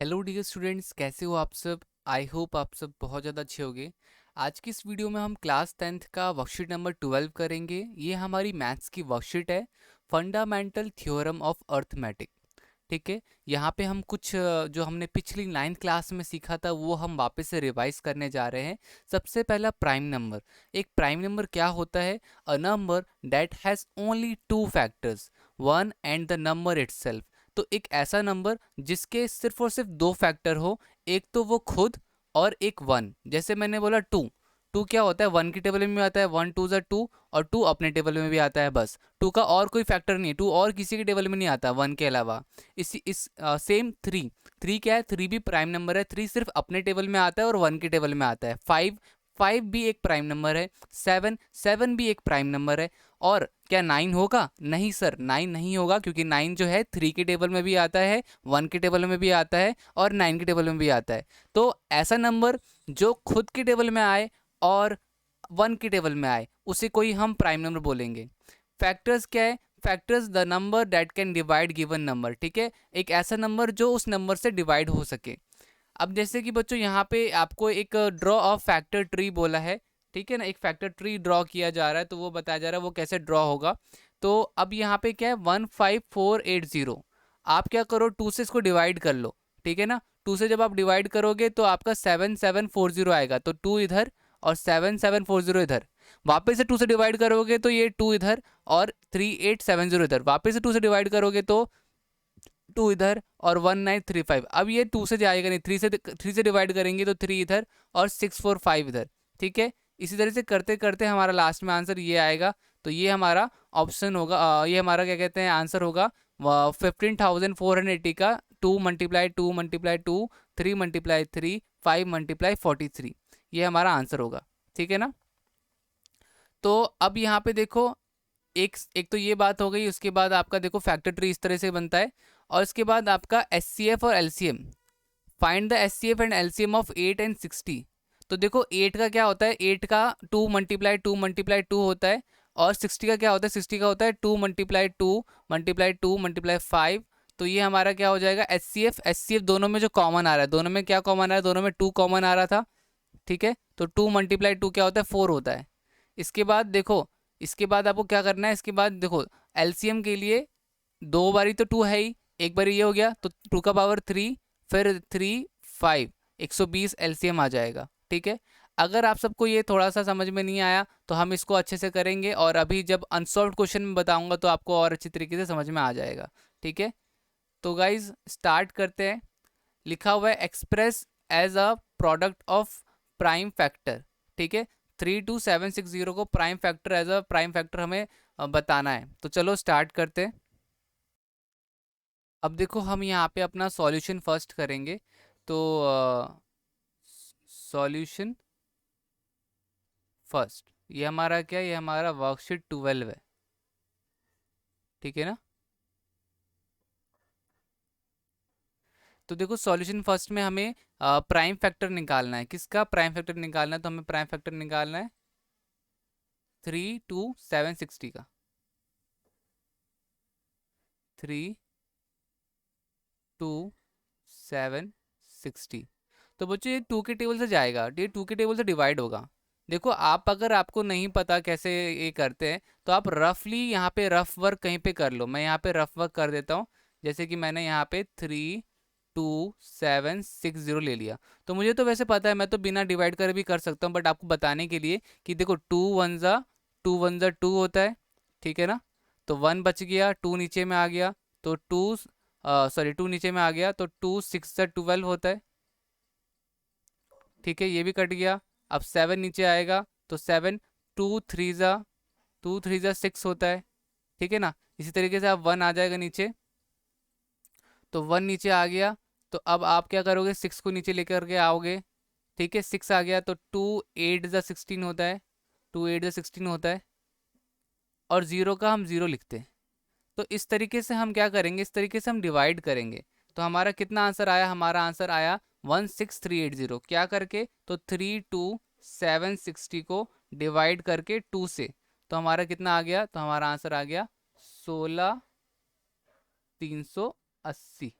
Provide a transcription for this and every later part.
Hello dear students, कैसे हो आप सब। आई होप आप सब बहुत ज़्यादा अच्छे होंगे। आज की इस वीडियो में हम क्लास 10th का वर्कशीट नंबर 12 करेंगे। ये हमारी मैथ्स की वर्कशीट है, फंडामेंटल थ्योरम ऑफ अर्थमेटिक। ठीक है, यहाँ पे हम कुछ जो हमने पिछली 9th क्लास में सीखा था वो हम वापस से रिवाइज करने जा रहे हैं। सबसे पहला प्राइम नंबर। एक प्राइम नंबर क्या होता है? A number that has only two factors, one and the number itself. तो एक ऐसा नंबर जिसके सिर्फ और सिर्फ दो फैक्टर हो, एक तो वो खुद और एक वन। जैसे मैंने बोला टू, टू क्या होता है? वन की टेबल में भी आता है, वन टू ज़ा टू, और टू अपने टेबल में भी आता है। बस टू का और कोई फैक्टर नहीं है, टू और किसी के टेबल में नहीं आता वन के अलावा। इस सेम थ्री, थ्री क्या है? थ्री भी प्राइम नंबर है। थ्री सिर्फ अपने टेबल में आता है और वन के टेबल में आता है। फाइव, फाइव भी एक प्राइम नंबर है। सेवन, सेवन भी एक प्राइम नंबर है। और क्या नाइन होगा? नहीं सर, नाइन नहीं होगा, क्योंकि नाइन जो है थ्री के टेबल में भी आता है, वन के टेबल में भी आता है और नाइन के टेबल में भी आता है। तो ऐसा नंबर जो खुद के टेबल में आए और वन के टेबल में आए, उसे कोई हम प्राइम नंबर बोलेंगे। फैक्टर्स क्या है? Factors the number that can divide given number. ठीक है, एक ऐसा नंबर जो उस नंबर से डिवाइड हो सके। अब जैसे कि बच्चों यहाँ पे आपको एक ड्रॉ ऑफ फैक्टर ट्री बोला है। ठीक है ना, एक फैक्टर ट्री ड्रॉ किया जा रहा है, तो वो बताया जा रहा है वो कैसे ड्रॉ होगा। तो अब यहाँ पे क्या है? 15480। आप क्या करो, टू से इसको डिवाइड कर लो। ठीक है ना, टू से जब आप डिवाइड करोगे तो आपका 7740 आएगा। तो टू इधर और 7740 इधर। वापस से टू से डिवाइड करोगे तो ये टू इधर और 3870 इधर। वापस से टू से डिवाइड करोगे तो टू इधर और 1935। अब ये टू से जाएगा नहीं, थ्री से डिवाइड करेंगे तो थ्री इधर और 645 इधर। ठीक है, इसी तरह से करते करते हमारा लास्ट में आंसर ये आएगा। तो ये हमारा ऑप्शन होगा, ये हमारा क्या कहते हैं आंसर होगा 15,480 का 2 × 2 × 2, 3 × 3, 5 × 43, ये हमारा आंसर होगा। ठीक है ना। तो अब यहाँ पे देखो, एक एक तो ये बात हो गई। उसके बाद आपका देखो फैक्टर ट्री इस तरह से बनता है। और इसके बाद आपका एचसीएफ और LCM. Find the HCF and LCM of 8 और 60। तो देखो 8 का क्या होता है? 8 का 2 × 2 × 2 होता है। और 60 का क्या होता है? 60 का होता है 2 × 2 × 2 × 5। तो ये हमारा क्या हो जाएगा? एचसीएफ। एचसीएफ दोनों में जो कॉमन आ रहा है, दोनों में क्या कॉमन आ रहा है? दोनों में टू कॉमन आ रहा था। ठीक है, तो 2 × 2 क्या होता है? 4 होता है। इसके बाद देखो, इसके बाद आपको क्या करना है? इसके बाद देखो एलसीएम के लिए दो बारी तो टू है ही, एक बारी ये हो गया तो टू का पावर थ्री, फिर थ्री, फाइव, 120 एलसीएम आ जाएगा। ठीक है, अगर आप सबको ये थोड़ा सा समझ में नहीं आया तो हम इसको अच्छे से करेंगे, और अभी जब अनसॉल्व क्वेश्चन में बताऊंगा तो आपको और अच्छी तरीके से समझ में आ जाएगा। ठीक है, तो गाइज स्टार्ट करते हैं। लिखा हुआ है express as a product of prime factor. ठीक है, 32760 को prime factor, as a prime factor हमें बताना है। तो चलो स्टार्ट करते हैं। अब देखो हम यहाँ पे अपना सॉल्यूशन फर्स्ट करेंगे। तो सॉल्यूशन फर्स्ट, ये हमारा क्या है? ये हमारा वर्कशीट 12 है। ठीक है ना। तो देखो सॉल्यूशन फर्स्ट में हमें प्राइम फैक्टर निकालना है। किसका प्राइम फैक्टर निकालना है? तो हमें प्राइम फैक्टर निकालना है 32760 का। 32760। तो बच्चों ये टू के टेबल से जाएगा, ये टू के टेबल से डिवाइड होगा। देखो आप, अगर आपको नहीं पता कैसे ये करते हैं तो आप रफली यहाँ पे रफ वर्क कहीं पे कर लो। मैं यहाँ पे रफ वर्क कर देता हूँ। जैसे कि मैंने यहाँ पे 32760 ले लिया। तो मुझे तो वैसे पता है, मैं तो बिना डिवाइड कर भी कर सकता हूँ, बट आपको बताने के लिए कि देखो टू वन ज़ा टू होता है। ठीक है ना, तो वन बच गया, टू नीचे में आ गया, तो टू नीचे में आ गया, तो 2 × 6 = 12 होता है। ठीक है, ये भी कट गया। अब सेवन नीचे आएगा तो सेवन, टू थ्री ज़ा 6 होता है। ठीक है ना, इसी तरीके से अब वन आ जाएगा नीचे, तो वन नीचे आ गया। तो अब आप क्या करोगे? सिक्स को नीचे लेकर के आओगे। ठीक है, सिक्स आ गया तो 2 × 8 = 16 होता है। 2 × 8 = 16 होता है, और ज़ीरो का हम ज़ीरो लिखते हैं। तो इस तरीके से हम क्या करेंगे? इस तरीके से हम डिवाइड करेंगे। तो हमारा कितना आंसर आया? हमारा आंसर आया 16380। क्या करके? तो 32760 को डिवाइड करके टू से। तो हमारा कितना आ गया? तो हमारा आंसर आ गया 16380।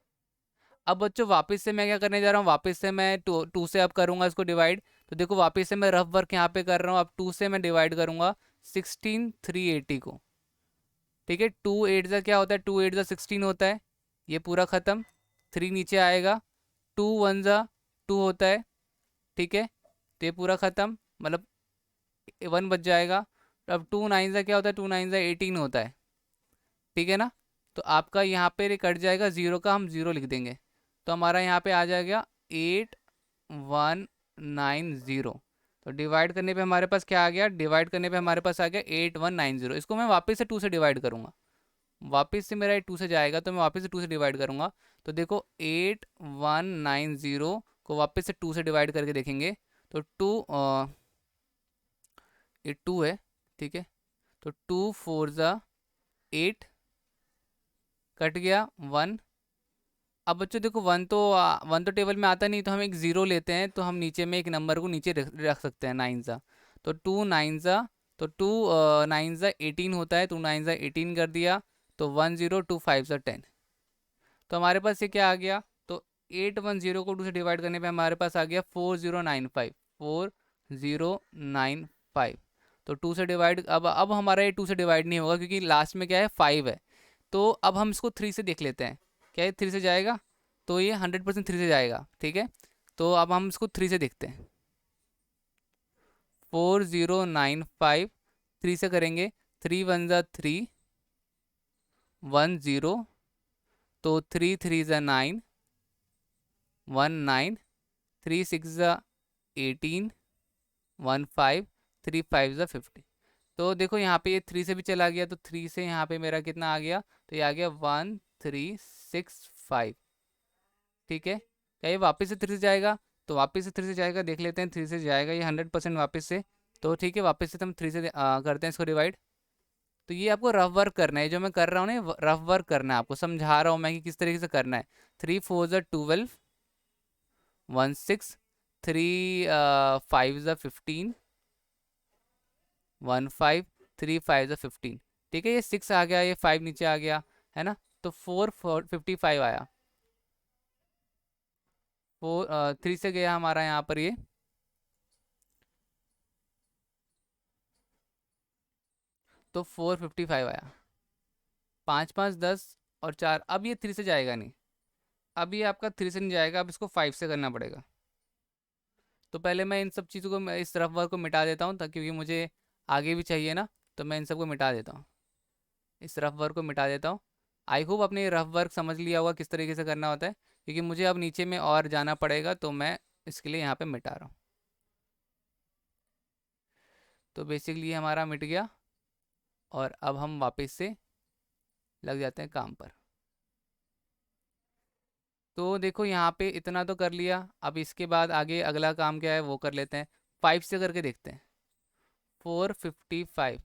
अब बच्चों वापस से मैं क्या करने जा रहा हूँ, वापस से मैं टू से अब करूँगा इसको डिवाइड। तो देखो वापस से मैं रफ वर्क यहाँ पे कर रहा हूँ, अब 2 से मैं डिवाइड करूँगा 16 380 को। ठीक है, 2 8 ज़ा क्या होता है, 2 8 ज़ा 16 होता है, ये पूरा ख़त्म। 3 नीचे आएगा, 2 1 ज़ा 2 होता है। ठीक है, तो ये पूरा ख़त्म, मतलब 1 बच जाएगा। अब 2 9 ज़ा क्या होता है, 2 9 ज़ा 18 होता है। ठीक है ना, तो आपका यहाँ पे कट जाएगा, ज़ीरो का हम ज़ीरो लिख देंगे, तो हमारा यहाँ पे आ जाएगा 8190। तो डिवाइड करने पे हमारे पास क्या आ गया, डिवाइड करने पे हमारे पास आ गया 8190। इसको मैं वापस से 2 से डिवाइड करूँगा, वापस से मेरा 2 से जाएगा तो मैं वापस से 2 से डिवाइड करूँगा। तो देखो 8190 को वापस से 2 से डिवाइड करके देखेंगे तो ये 2 है। ठीक है, तो 2 4 ज़ा 8, कट गया 1। अब बच्चों देखो 1 तो टेबल में आता नहीं, तो हम एक ज़ीरो लेते हैं, तो हम नीचे में एक नंबर को नीचे रख सकते हैं, 9 ज़ा। तो 2 9 ज़ा, तो 2 9 ज़ा 18 होता है, 2 9 ज़ा 18 कर दिया, तो 10 2 5 ज़ा 10। तो हमारे पास ये क्या आ गया, तो 810 को 2 से डिवाइड करने पे हमारे पास आ गया 4095, 4095। तो 2 से डिवाइड, अब हमारा ये 2 से डिवाइड नहीं होगा क्योंकि लास्ट में क्या है, 5 है। तो अब हम इसको 3 से देख लेते हैं, क्या ये 3 से जाएगा, तो ये 100% 3 से जाएगा। ठीक है, तो अब हम इसको 3 से देखते हैं, 4095 3 से करेंगे, 3 1 ज़ा 3, 10, तो 3 3 ज़ा 9, 19, 3 6 ज़ा 18, 15, 3 5 ज़ा 50। तो देखो यहाँ पे ये 3 से भी चला गया, तो 3 से यहाँ पे मेरा कितना आ गया, तो ये आ गया 1365। ठीक है, क्या ये वापस से 3 से जाएगा, तो वापस से 3 से जाएगा, देख लेते हैं 3 से जाएगा ये 100% वापस से। तो ठीक है, वापस से हम 3 से करते हैं इसको डिवाइड। तो ये आपको रफ वर्क करना है, जो मैं कर रहा हूँ ना, रफ वर्क करना है, आपको समझा रहा हूँ मैं कि किस तरीके से करना है। 3 4 ज़ा 12, 16, 3 5 ज़ा 15, 15, 3 5 ज़ा 15। ठीक है, ये 6 आ गया, ये 5 नीचे आ गया, है ना, तो 4 55 आया। 3 से गया हमारा यहाँ पर ये, तो 455 आया। 5 5 10 और 4, अब ये 3 से जाएगा नहीं, अब ये आपका 3 से नहीं जाएगा, अब इसको 5 से करना पड़ेगा। तो पहले मैं इन सब चीज़ों को, मैं इस रफ वर्क को मिटा देता हूँ, ताकि क्योंकि मुझे आगे भी चाहिए ना, तो मैं इन सबको मिटा देता हूँ, इस रफ वर्क को मिटा देता हूँ। आई होप आपने ये रफ वर्क समझ लिया होगा किस तरीके से करना होता है, क्योंकि मुझे अब नीचे में और जाना पड़ेगा, तो मैं इसके लिए यहाँ पे मिटा रहा हूँ। तो बेसिकली ये हमारा मिट गया, और अब हम वापस से लग जाते हैं काम पर। तो देखो यहाँ पे इतना तो कर लिया, अब इसके बाद आगे अगला काम क्या है वो कर लेते हैं, 5 से करके देखते हैं। 455,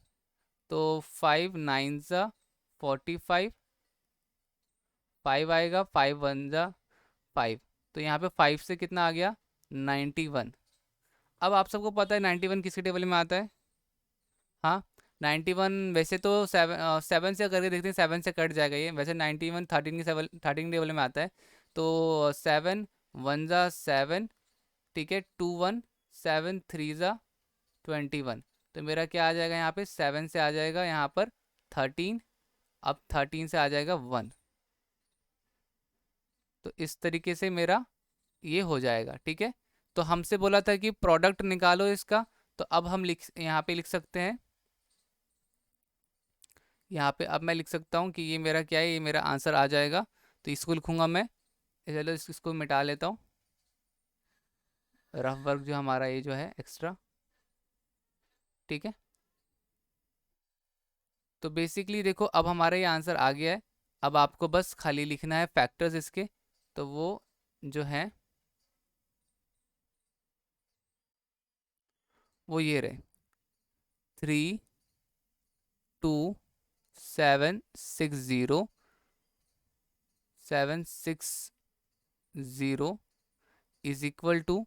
तो 5 9 ज़ा 45, 5 आएगा, 5 1 ज़ा 5, तो यहाँ पे 5 से कितना आ गया, 91। अब आप सबको पता है 91 किसके टेबल में आता है, हाँ 91 वैसे तो 7 से करके देखते हैं, 7 से कट जाएगा ये, वैसे 91 13 की 13 टेबल में आता है। तो 7 1 ज़ा 7, ठीक है, 2 1, 7 3 ज़ा 21। तो मेरा क्या आ जाएगा यहाँ पे, 7 से आ जाएगा यहाँ पर 13, अब 13 से आ जाएगा 1। तो इस तरीके से मेरा ये हो जाएगा। ठीक है, तो हमसे बोला था कि प्रोडक्ट निकालो इसका, तो अब हम यहाँ पे लिख सकते हैं, यहाँ पे अब मैं लिख सकता हूँ कि ये मेरा क्या है, ये मेरा आंसर आ जाएगा। तो इसको लिखूंगा मैं, चलो इसको मिटा लेता हूँ, रफ वर्क जो हमारा ये जो है एक्स्ट्रा। ठीक है, तो बेसिकली देखो अब हमारा ये आंसर आ गया है। अब आपको बस खाली लिखना है फैक्टर्स इसके, तो वो जो है वो ये रहे, 3 2 7 6 0 is equal to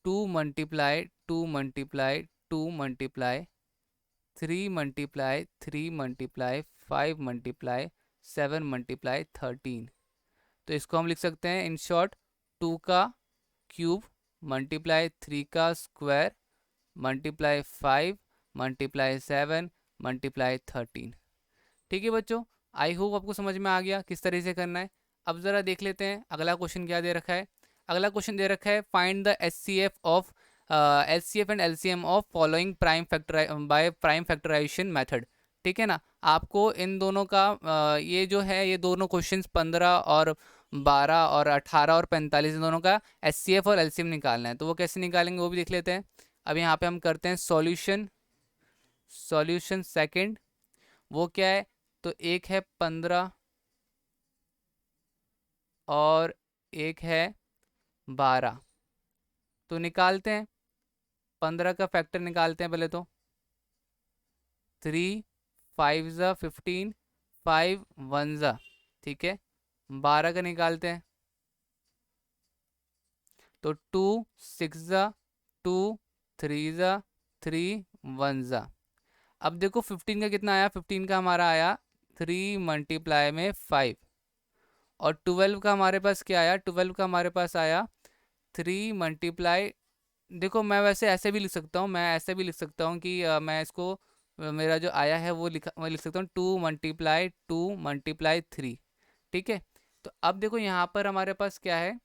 2 multiply 2 multiply 2 multiply 3 multiply 3 multiply 5 multiply 7 multiply 13। तो इसको हम लिख सकते हैं इन शॉर्ट 2 का क्यूब मल्टीप्लाई 3 का स्क्वायर मल्टीप्लाई 5 मल्टीप्लाई 7 मल्टीप्लाई 13। ठीक है बच्चों, आई होप आपको समझ में आ गया किस तरह से करना है। अब ज़रा देख लेते हैं अगला क्वेश्चन क्या दे रखा है। अगला क्वेश्चन दे रखा है find the H C F and L C M of following prime factorization method. ठीक है ना, आपको इन दोनों का ये जो है ये दोनों क्वेश्चंस 15 और 12 और 18 और 45 इन दोनों का एच सी एफ और एल सी एम निकालना है। तो वो कैसे निकालेंगे वो भी देख लेते हैं। अब यहाँ पे हम करते हैं सॉल्यूशन सेकंड। वो क्या है, तो एक है 15 और एक है 12। तो निकालते हैं, 15 का फैक्टर निकालते हैं पहले तो 3 5 ज़ा 15 5 1 ज़ा। ठीक है, 12 का निकालते हैं तो 2 6 ज़ा 2 3 ज़ा 3 1 ज़ा। अब देखो 15 का कितना आया, 15 का हमारा आया 3 मल्टीप्लाई में 5। और 12 का हमारे पास क्या आया, 12 का हमारे पास आया 3 मल्टीप्लाई, देखो मैं वैसे ऐसे भी लिख सकता हूँ, मैं ऐसे भी लिख सकता हूँ कि मैं इसको मेरा जो आया है वो मैं लिख सकता हूँ 2 मल्टीप्लाई 3। ठीक है, तो अब देखो यहाँ पर हमारे पास क्या है,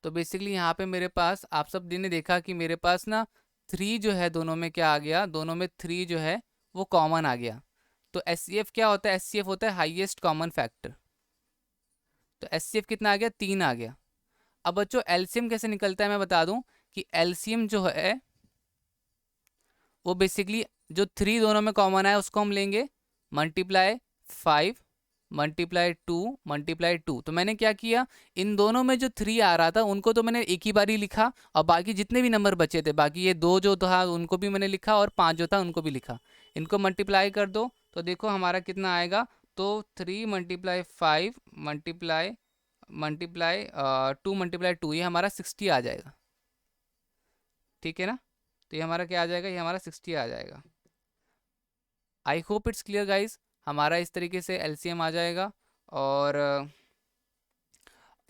तो बेसिकली यहाँ पे मेरे पास आप सब ने देखा कि मेरे पास ना 3 जो है दोनों में क्या आ गया, दोनों में 3 जो है वो कॉमन आ गया। तो एस सी एफ क्या होता है, एस सी एफ होता है हाईएस्ट कॉमन फैक्टर। तो एस सी एफ कितना आ गया, 3 आ गया। अब बच्चों एलसीएम कैसे निकलता है मैं बता दूं कि एलसीएम जो है वो बेसिकली जो 3 दोनों में कॉमन है उसको हम लेंगे मल्टीप्लाई 5 मल्टीप्लाई 2 मल्टीप्लाई 2। तो मैंने क्या किया, इन दोनों में जो 3 आ रहा था उनको तो मैंने एक ही बार ही लिखा, और बाकी जितने भी नंबर बचे थे, बाकी ये 2 जो था उनको भी मैंने लिखा और 5 जो था उनको भी लिखा। इनको मल्टीप्लाई कर दो तो देखो हमारा कितना आएगा, तो 3 मल्टीप्लाई 5 मल्टीप्लाई मल्टीप्लाई 2 मल्टीप्लाई 2 ये हमारा 60 आ जाएगा। ठीक है ना, तो ये हमारा क्या आ जाएगा, ये हमारा 60 आ जाएगा। I hope it's clear guys, हमारा इस तरीके से एलसीएम आ जाएगा और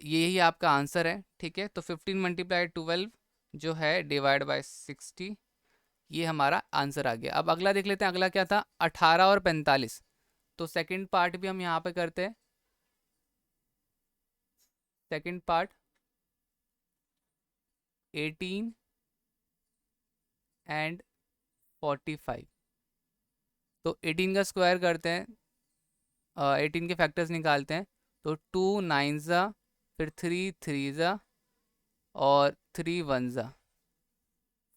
यही आपका आंसर है। ठीक है, तो 15 मल्टीप्लाई 12 जो है डिवाइड बाय 60, ये हमारा आंसर आ गया। अब अगला देख लेते हैं, अगला क्या था 18 और 45। तो सेकंड पार्ट भी हम यहाँ पे करते हैं। Second part 18 and 45। तो 18 का स्क्वायर करते हैं, 18 के फैक्टर्स निकालते हैं, तो 2 9 ज़ा, फिर 3 3 ज़ा और 3 1 ज़ा।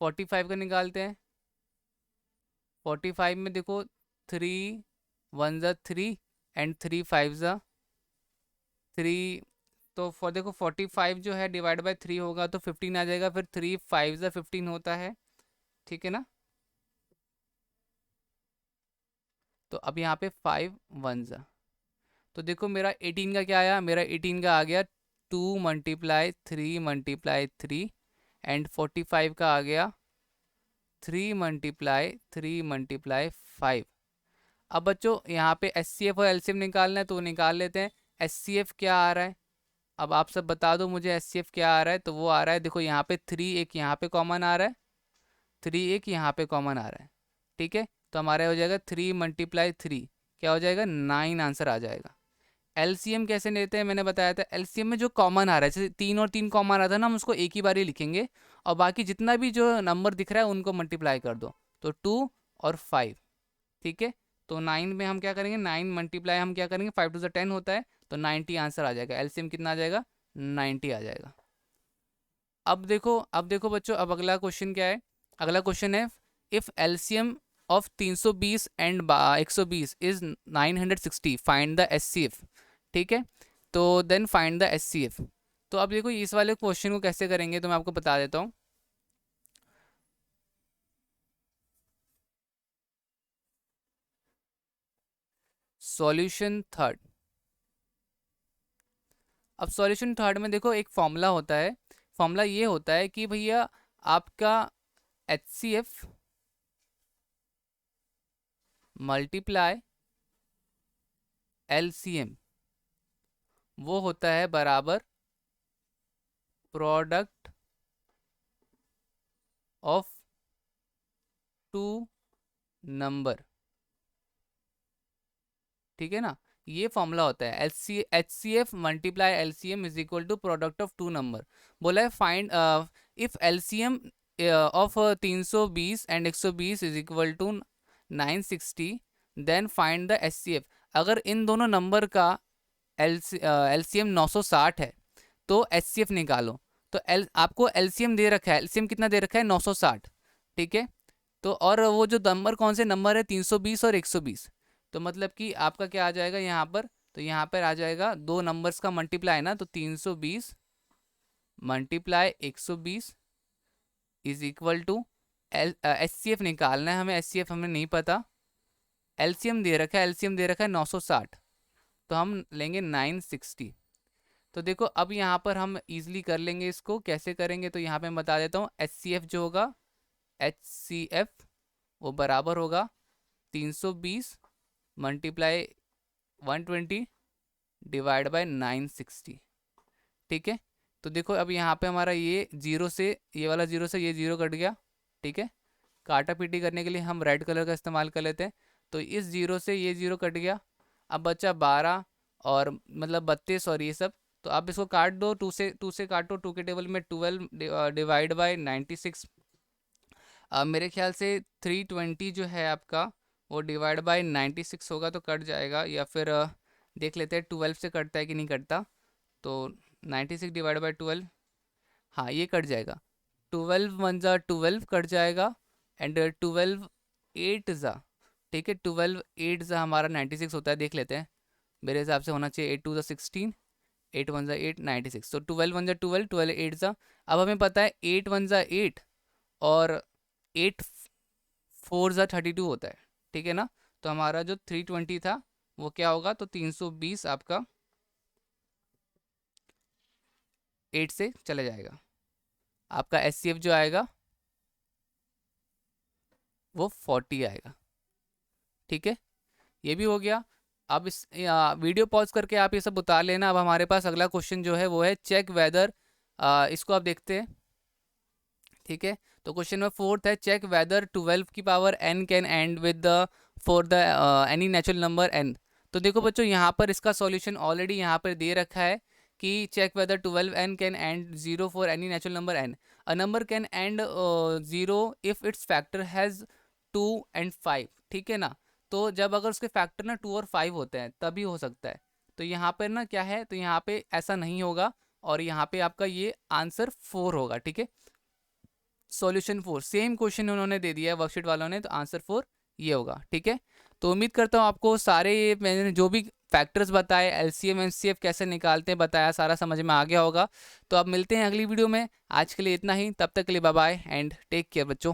45 का निकालते हैं, 45 में देखो 3 1 ज़ा 3 एंड 3 5 ज़ा 3। तो देखो 45 जो है डिवाइड बाय 3 होगा तो 15 आ जाएगा, फिर 3 5 ज़ा 15 होता है। ठीक है ना, तो अब यहाँ पे 5 1 ज़ा, तो देखो मेरा 18 का क्या आया, मेरा 18 का आ गया 2 मल्टीप्लाई 3 मल्टीप्लाई 3 एंड 45 का आ गया 3 मल्टीप्लाई 3 मल्टीप्लाई 5। अब बच्चों यहाँ पे एस सी एफ और एलसीएम निकालना है तो निकाल लेते हैं। एस सी एफ क्या आ रहा है, अब आप सब बता दो मुझे एस सी एफ क्या आ रहा है। तो वो आ रहा है, देखो यहाँ पे 3 एक यहाँ पे कॉमन आ रहा है, 3 एक यहाँ पे कॉमन आ रहा है। ठीक है, तो हमारा हो जाएगा 3 मल्टीप्लाई 3 क्या हो जाएगा 9 आंसर आ जाएगा। एलसीएम कैसे लेते हैं मैंने बताया था, एलसीएम में जो कॉमन आ रहा है, जैसे 3 और 3 कॉमन आ रहा था ना, हम उसको एक ही बार ही लिखेंगे और बाकी जितना भी जो नंबर दिख रहा है उनको मल्टीप्लाई कर दो, तो 2 और 5। ठीक है, तो 9 में हम क्या करेंगे, 9 मल्टीप्लाई हम क्या करेंगे, 5 टू द 10 होता है, तो 90 आंसर आ जाएगा। एलसीएम कितना आ जाएगा, 90 आ जाएगा। अब देखो बच्चों, अब अगला क्वेश्चन क्या है, अगला क्वेश्चन है if LCM of 320 and 120 is 960 find the HCF. ठीक है, तो देन फाइंड द एचसीएफ। तो अब देखो इस वाले क्वेश्चन को कैसे करेंगे तो मैं आपको बता देता हूँ। सॉल्यूशन थर्ड, अब सॉल्यूशन थर्ड में देखो एक फॉर्मूला होता है, फॉर्मूला ये होता है कि भैया आपका H C F multiply L C M वो होता है बराबर प्रोडक्ट ऑफ टू नंबर, ठीक है ना। ये फॉर्मूला होता है H C F multiply L C M is equal to product of two number. बोला है find if L C M of 320 and 120 is equal to 960, then find the H C F. अगर इन दोनों number का L C M 960 है तो H C F निकालो। तो आपको एल सी एम दे रखा है, एल सी एम कितना दे रखा है 960, ठीक है। तो और वो जो नंबर कौन से नंबर है 320 और 120, तो मतलब कि आपका क्या आ जाएगा यहाँ पर, तो यहाँ पर आ जाएगा दो नंबर्स का मल्टीप्लाई ना, तो 320 multiply 120 is equal to H C F निकालना है हमें, एच सी एफ हमें नहीं पता, एलसीएम दे रखा है, एलसीएम दे रखा है 960, तो हम लेंगे 960। तो देखो अब यहाँ पर हम इजीली कर लेंगे इसको, कैसे करेंगे तो यहाँ पे मैं बता देता हूँ। एच सी एफ जो होगा, एच सी एफ वो बराबर होगा 320 मल्टीप्लाई 120 डिवाइड बाय 960, ठीक है। तो देखो अब यहाँ पे हमारा ये जीरो से, ये वाला जीरो से ये जीरो कट गया, ठीक है। काटा पीटी करने के लिए हम रेड कलर का इस्तेमाल कर लेते हैं। तो इस जीरो से ये जीरो कट गया, अब बचा 12 और मतलब 32 और ये सब। तो आप इसको काट दो, टू से काटो, टू के टेबल में 12 डिवाइड बाय 96। मेरे ख्याल से 320 जो है आपका वो डिवाइड बाय 96 होगा तो कट जाएगा, या फिर देख लेते हैं 12 से कटता है कि नहीं कटता। तो 96 डिवाइड बाई 12, हाँ ये कट जाएगा। 12 वन ज़ा 12 कट जाएगा, एंड 12 8 ज़ा, ठीक है, 12 8 ज़ा हमारा 96 होता है, देख लेते हैं। मेरे हिसाब से होना चाहिए 8 2 ज़ा 16, 8 1 ज़ा 8 96। तो 12 1 ज़ा 12, 12 8 ज़ा, अब हमें पता है 8 1 ज़ा 8 और 8 4 ज़ा 32 होता है, ठीक है ना। तो हमारा जो 320 था वो क्या होगा, तो 320 आपका 8 से चले जाएगा, आपका एच सी एफ जो आएगा वो 40 आएगा, ठीक है। ये भी हो गया। अब इस वीडियो पॉज करके आप ये सब उतार लेना। अब हमारे पास अगला क्वेश्चन जो है वो है चेक वेदर, इसको आप देखते हैं, ठीक है। तो क्वेश्चन नंबर 4 है चेक वेदर 12 की power n can and with the for the any natural number n। तो देखो बच्चों यहाँ पर इसका सॉल्यूशन ऑलरेडी यहाँ पर दे रखा है कि check whether 12n can end 0 for any natural number n। A number can end 0 if its factor has 2 and 5, ठीक है ना। तो जब अगर उसके फैक्टर ना 2 और 5 होते हैं तभी हो सकता है। तो यहाँ पर ना क्या है, तो यहाँ पे ऐसा नहीं होगा, और यहाँ पे आपका ये आंसर 4 होगा, ठीक है। सॉल्यूशन 4, सेम क्वेश्चन उन्होंने दे दिया है वर्कशीट वालों ने, तो आंसर 4 ये होगा, ठीक है। तो उम्मीद करता हूँ आपको सारे ये मैंने जो भी फैक्टर्स बताए, एलसीएम एनसीएफ कैसे निकालते हैं बताया, सारा समझ में आ गया होगा। तो अब मिलते हैं अगली वीडियो में, आज के लिए इतना ही, तब तक के लिए bye bye and take care बच्चों।